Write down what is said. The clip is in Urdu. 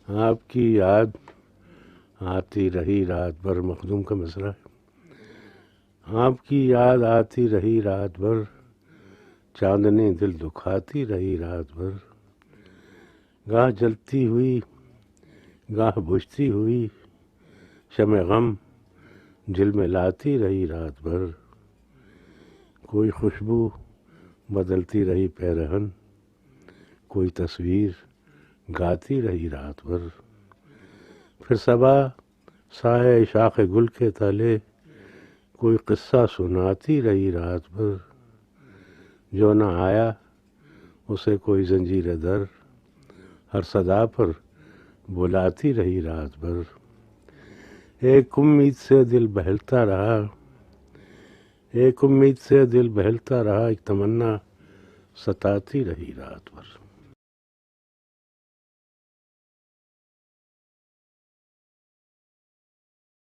آپ کی یاد آتی رہی رات بھر، مخدوم کا مصرع ہے۔ آپ کی یاد آتی رہی رات بھر، چاندنی دل دکھاتی رہی رات بھر، گاہ جلتی ہوئی گاہ بجھتی ہوئی، شمع غم جھلملاتی رہی رات بھر، کوئی خوشبو بدلتی رہی پیرہن، کوئی تصویر گاتی رہی رات بھر، پھر صبا سایہ شاخ گل کے تلے کوئی قصہ سناتی رہی رات بھر، جو نہ آیا اسے کوئی زنجیر در ہر صدا پر بلاتی رہی رات بھر، ایک امید سے دل بہلتا رہا، ایک امید سے دل بہلتا رہا، ایک تمنا ستاتی رہی رات بھر۔